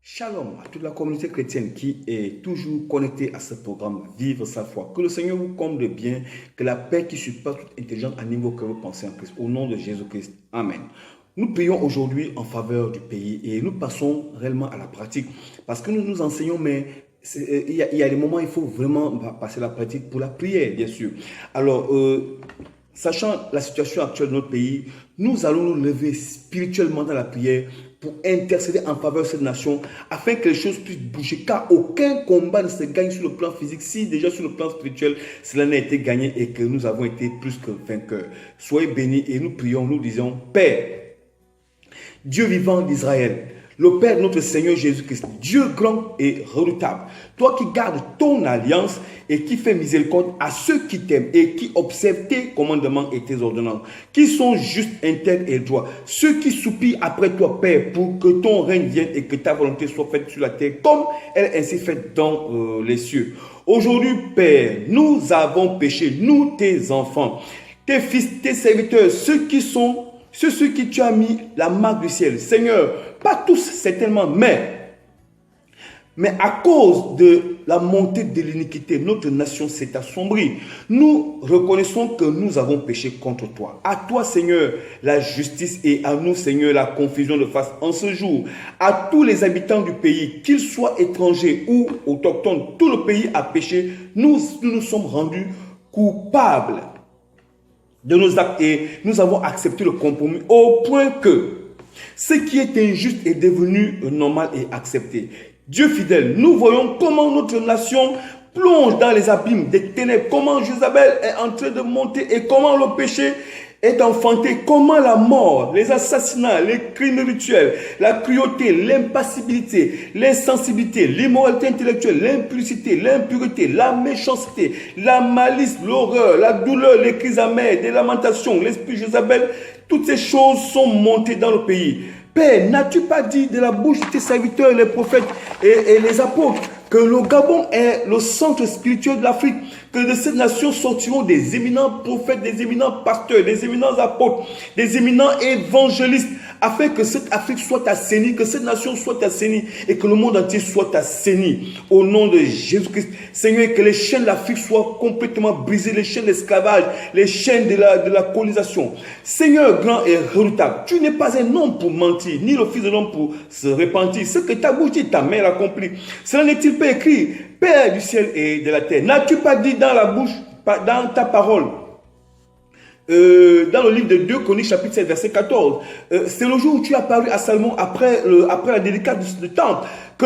Shalom à toute la communauté chrétienne qui est toujours connectée à ce programme Vivre sa foi. Que le Seigneur vous comble de bien, que la paix qui surpasse toute intelligence anime vos cœurs vos pensées en Christ. Au nom de Jésus-Christ. Amen. Nous prions aujourd'hui en faveur du pays et nous passons réellement à la pratique. Parce que nous nous enseignons, mais il y a des moments où il faut vraiment passer à la pratique pour la prière, bien sûr. Alors, sachant la situation actuelle de notre pays, nous allons nous lever spirituellement dans la prière pour intercéder en faveur de cette nation afin que les choses puissent bouger, car aucun combat ne se gagne sur le plan physique si déjà sur le plan spirituel cela n'a été gagné et que nous avons été plus que vainqueurs. Soyez bénis et nous prions, nous disons: Père, Dieu vivant d'Israël, le Père de notre Seigneur Jésus-Christ, Dieu grand et redoutable, toi qui gardes ton alliance et qui fais miséricorde à ceux qui t'aiment et qui observent tes commandements et tes ordonnances, qui sont justes, intègres et droits, ceux qui soupirent après toi, Père, pour que ton règne vienne et que ta volonté soit faite sur la terre comme elle est ainsi faite dans les cieux. Aujourd'hui, Père, nous avons péché, nous tes enfants, tes fils, tes serviteurs, ceux qui tu as mis la marque du ciel. Seigneur, pas tous certainement, mais à cause de la montée de l'iniquité, notre nation s'est assombrie. Nous reconnaissons que nous avons péché contre toi. À toi, Seigneur, la justice et à nous, Seigneur, la confusion de face en ce jour. À tous les habitants du pays, qu'ils soient étrangers ou autochtones, tout le pays a péché. Nous nous sommes rendus coupables de nos actes et nous avons accepté le compromis au point que ce qui est injuste est devenu normal et accepté. Dieu fidèle, nous voyons comment notre nation plonge dans les abîmes des ténèbres, comment Jézabel est en train de monter et comment le péché est enfanté, comment la mort, les assassinats, les crimes rituels, la cruauté, l'impassibilité, l'insensibilité, l'immoralité intellectuelle, l'impudicité, l'impureté, la méchanceté, la malice, l'horreur, la douleur, les cris amers, des lamentations, l'esprit Jézabel, toutes ces choses sont montées dans le pays. Père, n'as-tu pas dit de la bouche de tes serviteurs, les prophètes et les apôtres, que le Gabon est le centre spirituel de l'Afrique, que de cette nation sortiront des éminents prophètes, des éminents pasteurs, des éminents apôtres, des éminents évangélistes, afin que cette Afrique soit assainie, que cette nation soit assainie et que le monde entier soit assaini. Au nom de Jésus-Christ, Seigneur, que les chaînes de l'Afrique soient complètement brisées, les chaînes d'esclavage, les chaînes de la colonisation. Seigneur grand et redoutable, tu n'es pas un homme pour mentir, ni le fils de l'homme pour se repentir. Ce que ta bouche dit, ta main l'accomplit. Cela n'est-il pas écrit? Père du ciel et de la terre, n'as-tu pas dit dans la bouche, dans ta parole, dans le livre de 2 Chroniques chapitre 7 verset 14, c'est le jour où tu as apparu à Salomon après la dédicace du temple, que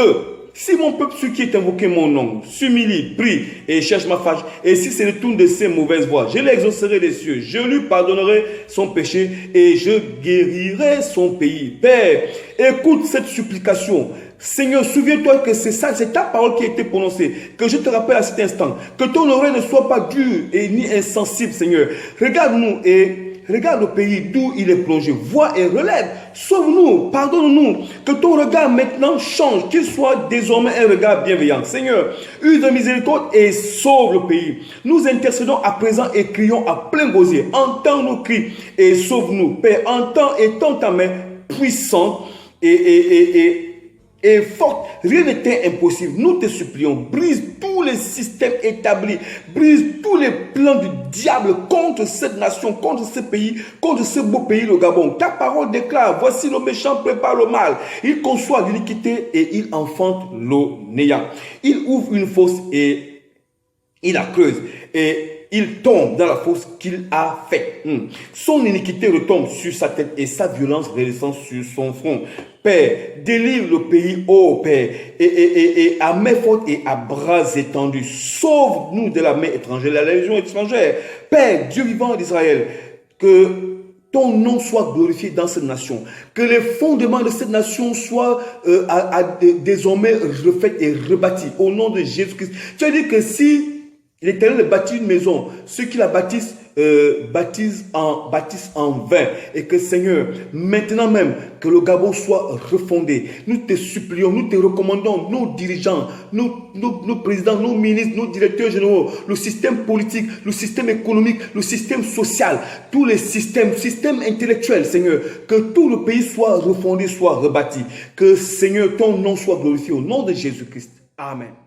si mon peuple, ceux qui est invoqué mon nom, s'humilie, prie et cherche ma face, et si se retourne de ses mauvaises voies, je l'exaucerai des cieux, je lui pardonnerai son péché et je guérirai son pays. Père, écoute cette supplication. Seigneur, souviens-toi que c'est ça, c'est ta parole qui a été prononcée, que je te rappelle à cet instant, que ton oreille ne soit pas dure et ni insensible, Seigneur. Regarde-nous et regarde le pays d'où il est plongé, vois et relève, sauve-nous, pardonne-nous, que ton regard maintenant change, qu'il soit désormais un regard bienveillant. Seigneur, use de miséricorde et sauve le pays. Nous intercédons à présent et crions à plein gosier. Entends nos cris et sauve-nous. Père, entends et tends ta main puissante et forte, rien n'était impossible. Nous te supplions, brise tous les systèmes établis, brise tous les plans du diable contre cette nation, contre ce pays, contre ce beau pays, le Gabon. Ta parole déclare: voici le méchant prépare le mal, il conçoit l'iniquité et il enfante le néant. Il ouvre une fosse et il la creuse et il tombe dans la fosse qu'il a faite. Son iniquité retombe sur sa tête et sa violence redescend sur son front. Père, délivre le pays, ô Père, et à main forte et à bras étendus. Sauve-nous de la main étrangère, de la légion étrangère. Père, Dieu vivant d'Israël, que ton nom soit glorifié dans cette nation. Que les fondements de cette nation soient désormais refaits et rebâtis. Au nom de Jésus-Christ. Tu as dit que si l'Éternel bâtit une maison, ceux qui la bâtissent bâtissent en vain. Et que Seigneur, maintenant même, que le Gabon soit refondé. Nous te supplions, nous te recommandons, nos dirigeants, nos présidents, nos ministres, nos directeurs généraux, le système politique, le système économique, le système social, tous les systèmes intellectuels, Seigneur, que tout le pays soit refondé, soit rebâti. Que Seigneur, ton nom soit glorifié au nom de Jésus-Christ. Amen.